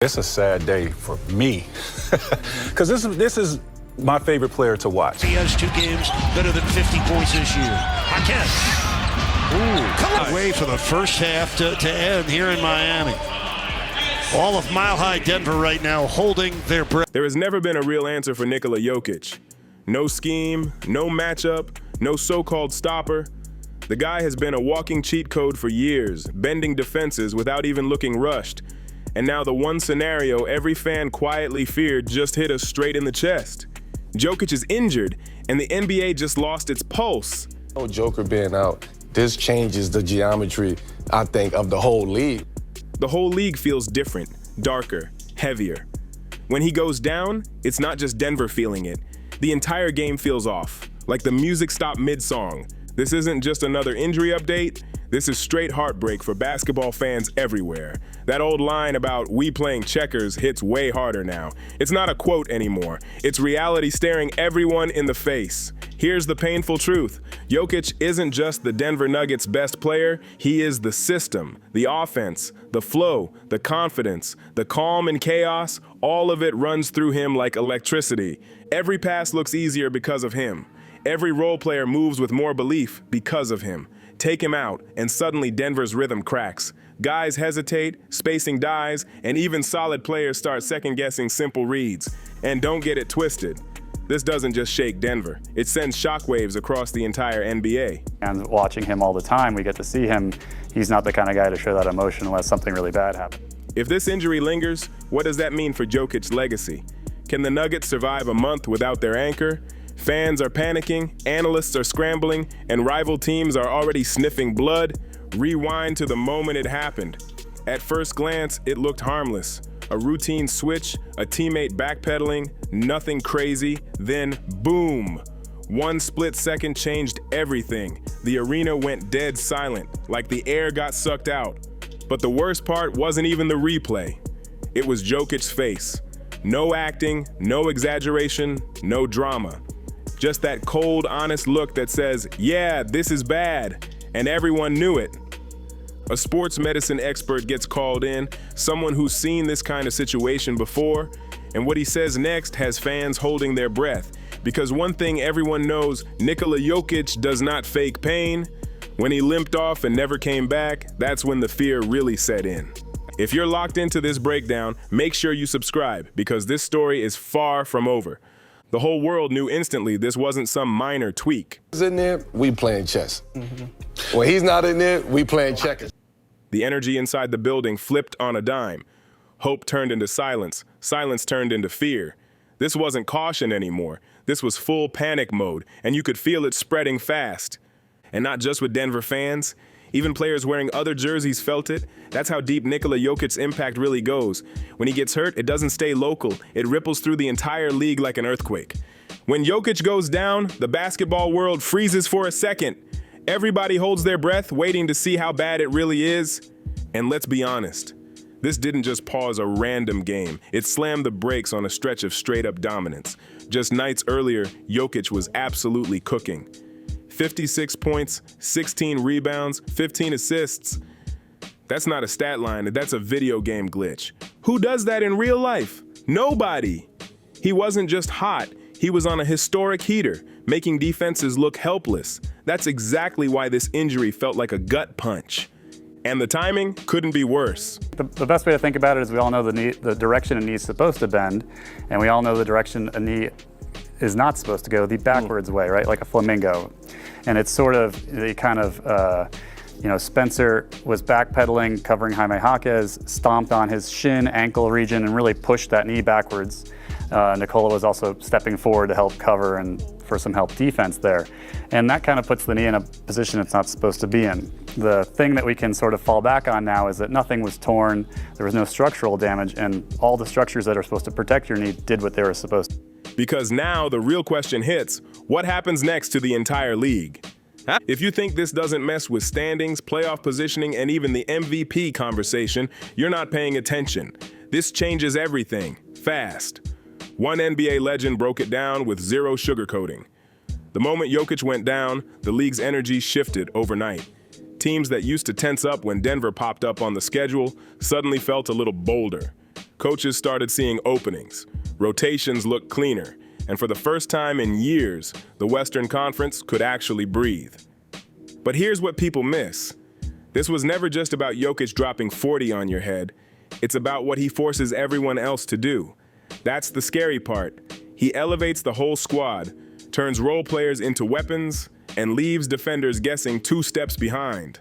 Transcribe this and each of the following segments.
It's a sad day for me because this is my favorite player to watch. He has 2 games better than 50 points this year. Again. Ooh, way for the first half to end here in Miami. All of Mile High Denver right now holding their breath. There has never been a real answer for Nikola Jokić. No scheme, no matchup, no so-called stopper. The guy has been a walking cheat code for years, bending defenses without even looking rushed. And now the one scenario every fan quietly feared just hit us straight in the chest. Jokić is injured, and the NBA just lost its pulse. Oh, Joker being out, this changes the geometry, I think, of the whole league. The whole league feels different, darker, heavier. When he goes down, it's not just Denver feeling it. The entire game feels off, like the music stopped mid-song. This isn't just another injury update. This is straight heartbreak for basketball fans everywhere. That old line about "we playing checkers" hits way harder now. It's not a quote anymore. It's reality staring everyone in the face. Here's the painful truth. Jokić isn't just the Denver Nuggets' best player. He is the system, the offense, the flow, the confidence, the calm and chaos. All of it runs through him like electricity. Every pass looks easier because of him. Every role player moves with more belief because of him. Take him out, and suddenly Denver's rhythm cracks. Guys hesitate, spacing dies, and even solid players start second-guessing simple reads. And don't get it twisted. This doesn't just shake Denver. It sends shockwaves across the entire NBA. And watching him all the time, we get to see him. He's not the kind of guy to show that emotion unless something really bad happens. If this injury lingers, what does that mean for Jokic's legacy? Can the Nuggets survive a month without their anchor? Fans are panicking, analysts are scrambling, and rival teams are already sniffing blood. Rewind to the moment it happened. At first glance, it looked harmless. A routine switch, a teammate backpedaling, nothing crazy. Then, boom! One split second changed everything. The arena went dead silent, like the air got sucked out. But the worst part wasn't even the replay. It was Jokic's face. No acting, no exaggeration, no drama. Just that cold, honest look that says, yeah, this is bad, and everyone knew it. A sports medicine expert gets called in, someone who's seen this kind of situation before, and what he says next has fans holding their breath. Because one thing everyone knows, Nikola Jokić does not fake pain. When he limped off and never came back, that's when the fear really set in. If you're locked into this breakdown, make sure you subscribe, because this story is far from over. The whole world knew instantly this wasn't some minor tweak. He's in there, we playing chess. When he's not in there, we playing checkers. The energy inside the building flipped on a dime. Hope turned into silence. Silence turned into fear. This wasn't caution anymore. This was full panic mode, and you could feel it spreading fast. And not just with Denver fans. Even players wearing other jerseys felt it. That's how deep Nikola Jokic's impact really goes. When he gets hurt, it doesn't stay local. It ripples through the entire league like an earthquake. When Jokić goes down, the basketball world freezes for a second. Everybody holds their breath, waiting to see how bad it really is. And let's be honest, this didn't just pause a random game. It slammed the brakes on a stretch of straight-up dominance. Just nights earlier, Jokić was absolutely cooking. 56 points, 16 rebounds, 15 assists. That's not a stat line, that's a video game glitch. Who does that in real life? Nobody. He wasn't just hot, he was on a historic heater, making defenses look helpless. That's exactly why this injury felt like a gut punch. And the timing couldn't be worse. The best way to think about it is we all know the direction a knee is supposed to bend, and we all know the direction a knee is not supposed to go, the backwards way, right? Like a flamingo. And it's sort of the kind of, Spencer was backpedaling, covering Jaime Jaquez, stomped on his shin, ankle region, and really pushed that knee backwards. Nikola was also stepping forward to help cover and for some help defense there. And that kind of puts the knee in a position it's not supposed to be in. The thing that we can sort of fall back on now is that nothing was torn, there was no structural damage, and all the structures that are supposed to protect your knee did what they were supposed to. Because now the real question hits, what happens next to the entire league? If you think this doesn't mess with standings, playoff positioning, and even the MVP conversation, you're not paying attention. This changes everything, fast. One NBA legend broke it down with zero sugarcoating. The moment Jokić went down, the league's energy shifted overnight. Teams that used to tense up when Denver popped up on the schedule suddenly felt a little bolder. Coaches started seeing openings. Rotations looked cleaner. And for the first time in years, the Western Conference could actually breathe. But here's what people miss. This was never just about Jokić dropping 40 on your head. It's about what he forces everyone else to do. That's the scary part. He elevates the whole squad, turns role players into weapons, and leaves defenders guessing 2 steps behind.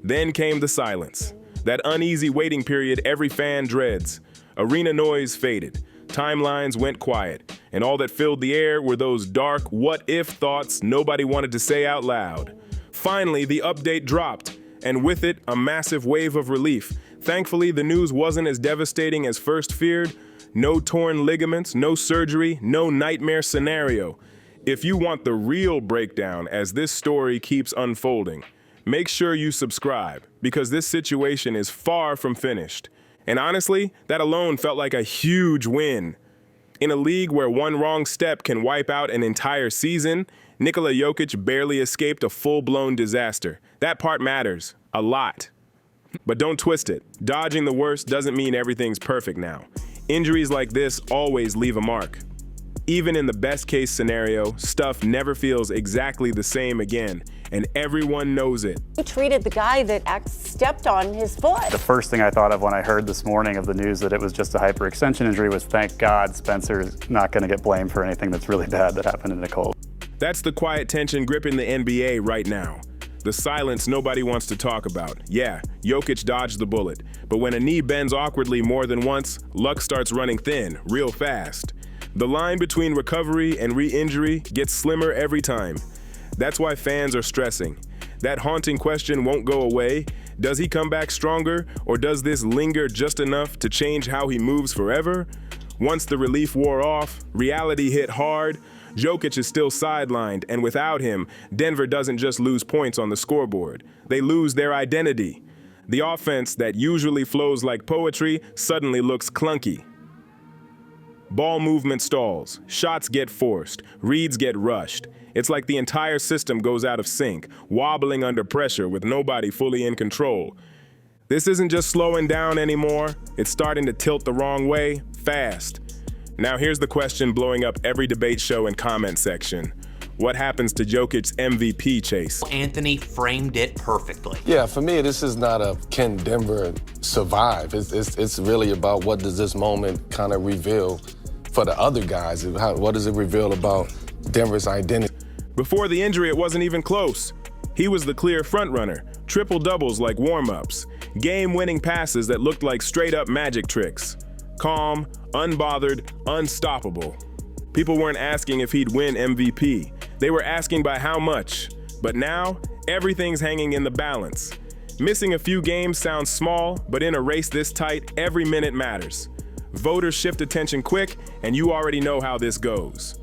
Then came the silence. That uneasy waiting period every fan dreads. Arena noise faded. Timelines went quiet. And all that filled the air were those dark what-if thoughts nobody wanted to say out loud. Finally, the update dropped, and with it, a massive wave of relief. Thankfully, the news wasn't as devastating as first feared. No torn ligaments, no surgery, no nightmare scenario. If you want the real breakdown as this story keeps unfolding, make sure you subscribe, because this situation is far from finished. And honestly, that alone felt like a huge win. In a league where one wrong step can wipe out an entire season, Nikola Jokić barely escaped a full-blown disaster. That part matters a lot. But don't twist it. Dodging the worst doesn't mean everything's perfect now. Injuries like this always leave a mark. Even in the best-case scenario, stuff never feels exactly the same again, and everyone knows it. He treated the guy that stepped on his foot. The first thing I thought of when I heard this morning of the news that it was just a hyperextension injury was, thank God Spencer's not going to get blamed for anything that's really bad that happened to Nikola. That's the quiet tension gripping the NBA right now. The silence nobody wants to talk about. Yeah, Jokić dodged the bullet, but when a knee bends awkwardly more than once, luck starts running thin, real fast. The line between recovery and re-injury gets slimmer every time. That's why fans are stressing. That haunting question won't go away. Does he come back stronger, or does this linger just enough to change how he moves forever? Once the relief wore off, reality hit hard. Jokić is still sidelined, and without him, Denver doesn't just lose points on the scoreboard. They lose their identity. The offense that usually flows like poetry suddenly looks clunky. Ball movement stalls, shots get forced, reads get rushed. It's like the entire system goes out of sync, wobbling under pressure with nobody fully in control. This isn't just slowing down anymore, it's starting to tilt the wrong way, fast. Now here's the question blowing up every debate show and comment section. What happens to Jokic's MVP chase? Anthony framed it perfectly. Yeah, for me, this is not a can Denver survive. It's really about what does this moment kind of reveal for the other guys. What does it reveal about Denver's identity? Before the injury, it wasn't even close. He was the clear frontrunner, triple doubles like warm-ups, game-winning passes that looked like straight-up magic tricks. Calm, unbothered, unstoppable. People weren't asking if he'd win MVP. They were asking by how much. But now, everything's hanging in the balance. Missing a few games sounds small, but in a race this tight, every minute matters. Voters shift attention quick, and you already know how this goes.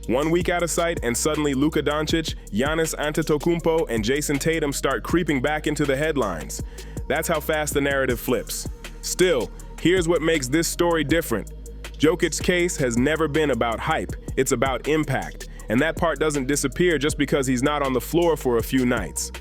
1 week out of sight, and suddenly Luka Doncic, Giannis Antetokounmpo, and Jason Tatum start creeping back into the headlines. That's how fast the narrative flips. Still, here's what makes this story different. Jokic's case has never been about hype, it's about impact. And that part doesn't disappear just because he's not on the floor for a few nights.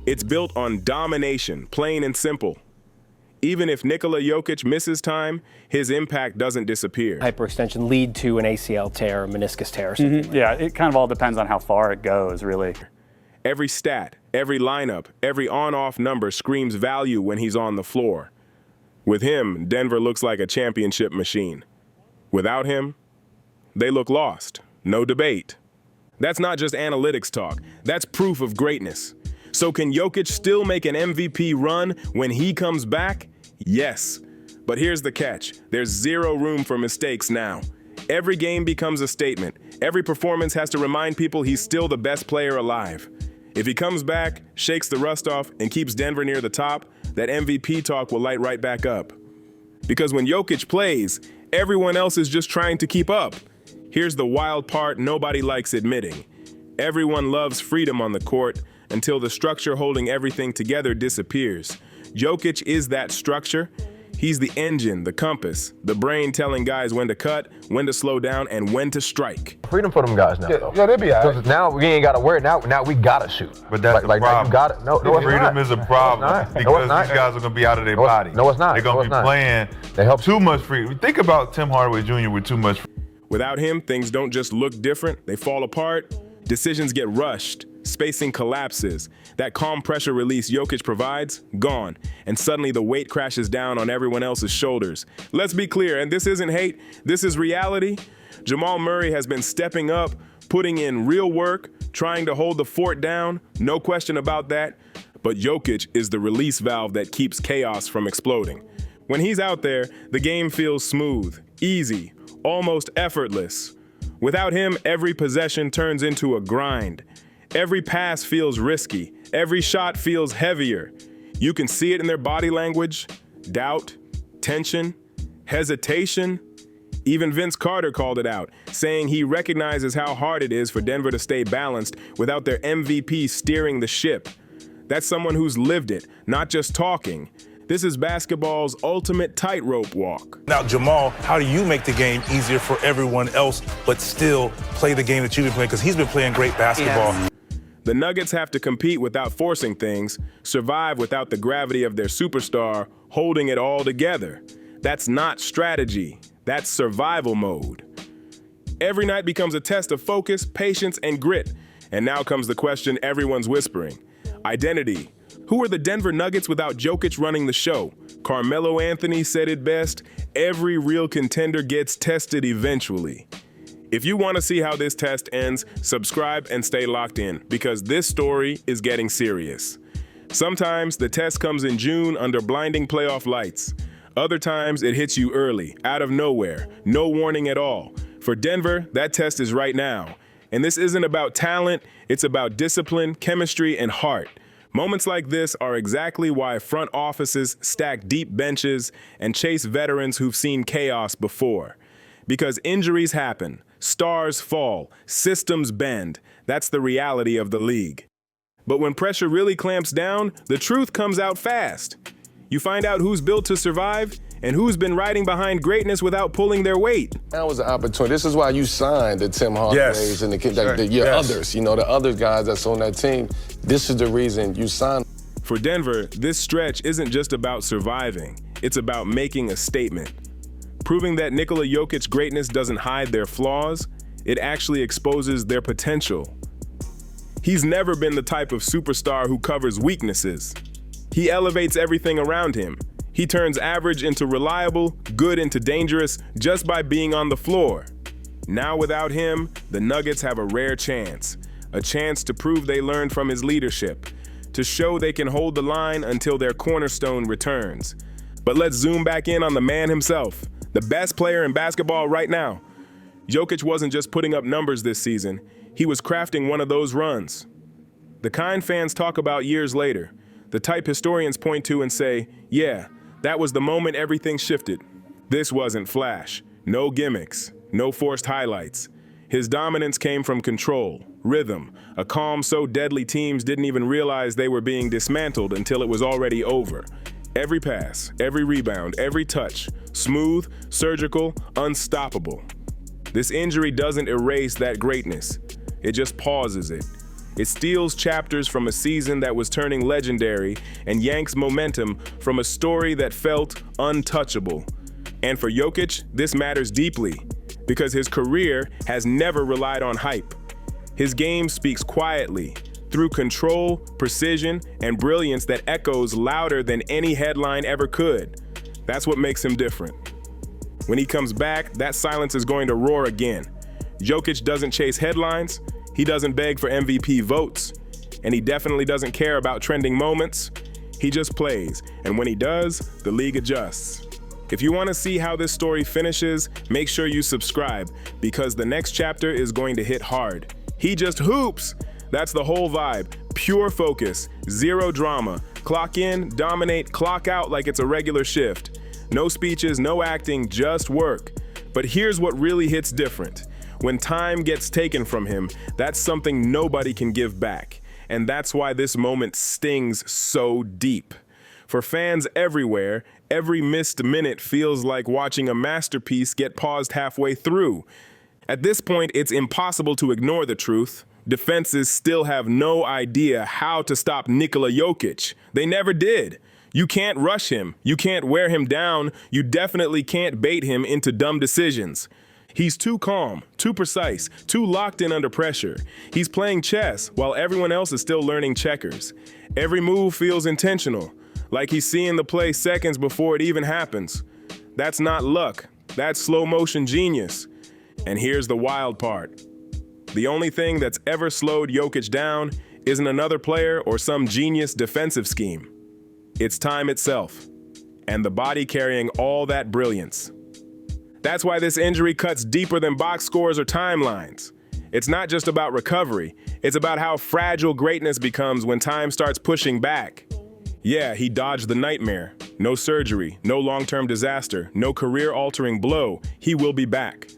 It's built on domination, plain and simple. Even if Nikola Jokić misses time, his impact doesn't disappear. Hyperextension lead to an ACL tear, a meniscus tear, or something. Yeah, it kind of all depends on how far it goes, really. Every stat, every lineup, every on-off number screams value when he's on the floor. With him, Denver looks like a championship machine. Without him, they look lost. No debate. That's not just analytics talk. That's proof of greatness. So can Jokić still make an MVP run when he comes back? Yes. But here's the catch. There's zero room for mistakes now. Every game becomes a statement. Every performance has to remind people he's still the best player alive. If he comes back, shakes the rust off, and keeps Denver near the top, that MVP talk will light right back up. Because when Jokić plays, everyone else is just trying to keep up. Here's the wild part nobody likes admitting. Everyone loves freedom on the court until the structure holding everything together disappears. Jokić is that structure. He's the engine, the compass, the brain telling guys when to cut, when to slow down, and when to strike. Freedom for them guys now, though. Yeah, they be all right. Now we ain't got to worry. Now we got to shoot. But that's the like problem. You got it. No, it's freedom not. is a problem because these guys are going to be out of their body. No, it's not. They're going to be playing too much freedom. Think about Tim Hardaway Jr. with too much freedom. Without him, things don't just look different, they fall apart. Decisions get rushed, spacing collapses. That calm pressure release Jokić provides, gone. And suddenly the weight crashes down on everyone else's shoulders. Let's be clear, and this isn't hate, this is reality. Jamal Murray has been stepping up, putting in real work, trying to hold the fort down, no question about that. But Jokić is the release valve that keeps chaos from exploding. When he's out there, the game feels smooth, easy, almost effortless. Without him, every possession turns into a grind. Every pass feels risky. Every shot feels heavier. You can see it in their body language, doubt, tension, hesitation. Even Vince Carter called it out, saying he recognizes how hard it is for Denver to stay balanced without their MVP steering the ship. That's someone who's lived it, not just talking. This is basketball's ultimate tightrope walk. Now, Jamal, how do you make the game easier for everyone else, but still play the game that you've been playing? Because he's been playing great basketball. Yes. The Nuggets have to compete without forcing things, survive without the gravity of their superstar holding it all together. That's not strategy. That's survival mode. Every night becomes a test of focus, patience, and grit. And now comes the question everyone's whispering. Identity. Who are the Denver Nuggets without Jokić running the show? Carmelo Anthony said it best, every real contender gets tested eventually. If you want to see how this test ends, subscribe and stay locked in, because this story is getting serious. Sometimes the test comes in June under blinding playoff lights. Other times it hits you early, out of nowhere, no warning at all. For Denver, that test is right now. And this isn't about talent, it's about discipline, chemistry, and heart. Moments like this are exactly why front offices stack deep benches and chase veterans who've seen chaos before. Because injuries happen, stars fall, systems bend. That's the reality of the league. But when pressure really clamps down, the truth comes out fast. You find out who's built to survive and who's been riding behind greatness without pulling their weight. That was an opportunity. This is why you signed the Tim Hardaways and the others, you know, the other guys that's on that team. This is the reason you signed. For Denver, this stretch isn't just about surviving. It's about making a statement. Proving that Nikola Jokic's greatness doesn't hide their flaws, it actually exposes their potential. He's never been the type of superstar who covers weaknesses. He elevates everything around him. He turns average into reliable, good into dangerous, just by being on the floor. Now without him, the Nuggets have a rare chance. A chance to prove they learned from his leadership. To show they can hold the line until their cornerstone returns. But let's zoom back in on the man himself. The best player in basketball right now. Jokić wasn't just putting up numbers this season. He was crafting one of those runs. The kind fans talk about years later. The type historians point to and say, yeah, that was the moment everything shifted. This wasn't flash. No gimmicks. No forced highlights. His dominance came from control, rhythm, a calm so deadly teams didn't even realize they were being dismantled until it was already over. Every pass, every rebound, every touch, smooth, surgical, unstoppable. This injury doesn't erase that greatness. It just pauses it. It steals chapters from a season that was turning legendary and yanks momentum from a story that felt untouchable. And for Jokić, this matters deeply because his career has never relied on hype. His game speaks quietly, through control, precision, and brilliance that echoes louder than any headline ever could. That's what makes him different. When he comes back, that silence is going to roar again. Jokić doesn't chase headlines, he doesn't beg for MVP votes, and he definitely doesn't care about trending moments. He just plays, and when he does, the league adjusts. If you want to see how this story finishes, make sure you subscribe, because the next chapter is going to hit hard. He just hoops! That's the whole vibe. Pure focus, zero drama. Clock in, dominate, clock out like it's a regular shift. No speeches, no acting, just work. But here's what really hits different. When time gets taken from him, that's something nobody can give back. And that's why this moment stings so deep. For fans everywhere, every missed minute feels like watching a masterpiece get paused halfway through. At this point, it's impossible to ignore the truth. Defenses still have no idea how to stop Nikola Jokić. They never did. You can't rush him. You can't wear him down. You definitely can't bait him into dumb decisions. He's too calm, too precise, too locked in under pressure. He's playing chess while everyone else is still learning checkers. Every move feels intentional, like he's seeing the play seconds before it even happens. That's not luck. That's slow motion genius. And here's the wild part. The only thing that's ever slowed Jokić down isn't another player or some genius defensive scheme. It's time itself, and the body carrying all that brilliance. That's why this injury cuts deeper than box scores or timelines. It's not just about recovery, it's about how fragile greatness becomes when time starts pushing back. Yeah, he dodged the nightmare. No surgery, no long-term disaster, no career-altering blow. He will be back.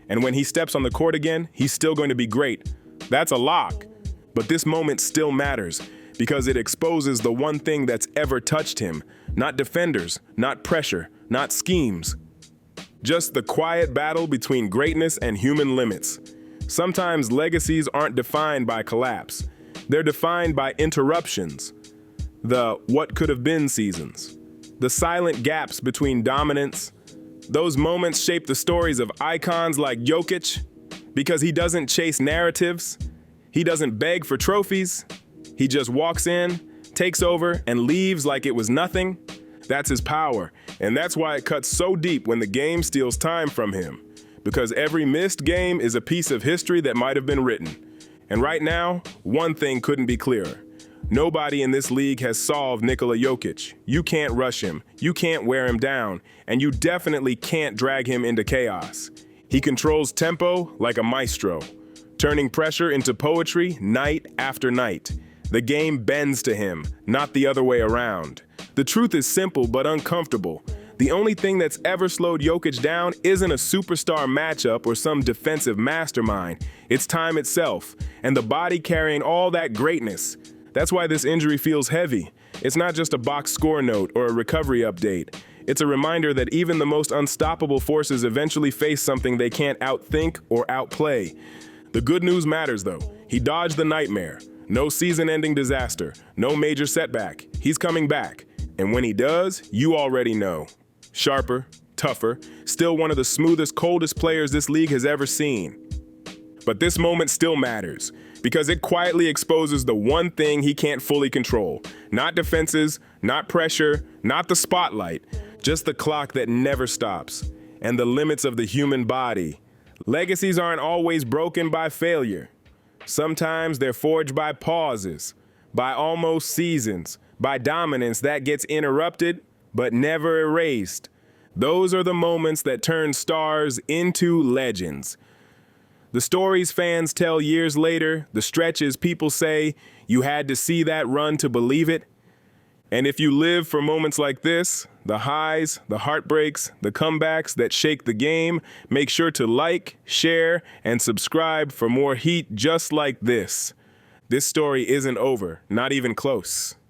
And when he steps on the court again, he's still going to be great. That's a lock. But this moment still matters, because it exposes the one thing that's ever touched him. Not defenders, not pressure, not schemes. Just the quiet battle between greatness and human limits. Sometimes legacies aren't defined by collapse. They're defined by interruptions. The what could have been seasons. The silent gaps between dominance. Those moments shape the stories of icons like Jokić, because he doesn't chase narratives. He doesn't beg for trophies. He just walks in, takes over, and leaves like it was nothing. That's his power, and that's why it cuts so deep when the game steals time from him. Because every missed game is a piece of history that might have been written. And right now, one thing couldn't be clearer. Nobody in this league has solved Nikola Jokić. You can't rush him, you can't wear him down, and you definitely can't drag him into chaos. He controls tempo like a maestro, turning pressure into poetry night after night. The game bends to him, not the other way around. The truth is simple but uncomfortable. The only thing that's ever slowed Jokić down isn't a superstar matchup or some defensive mastermind. It's time itself, and the body carrying all that greatness. That's why this injury feels heavy. It's not just a box score note or a recovery update. It's a reminder that even the most unstoppable forces eventually face something they can't outthink or outplay. The good news matters, though. He dodged the nightmare. No season-ending disaster, no major setback. He's coming back. And when he does, you already know. Sharper, tougher, still one of the smoothest, coldest players this league has ever seen. But this moment still matters, because it quietly exposes the one thing he can't fully control. Not defenses, not pressure, not the spotlight, just the clock that never stops, and the limits of the human body. Legacies aren't always broken by failure. Sometimes they're forged by pauses, by almost seasons, by dominance that gets interrupted but never erased. Those are the moments that turn stars into legends. The stories fans tell years later, the stretches people say, you had to see that run to believe it. And if you live for moments like this, the highs, the heartbreaks, the comebacks that shake the game, make sure to like, share, and subscribe for more heat just like this. This story isn't over, not even close.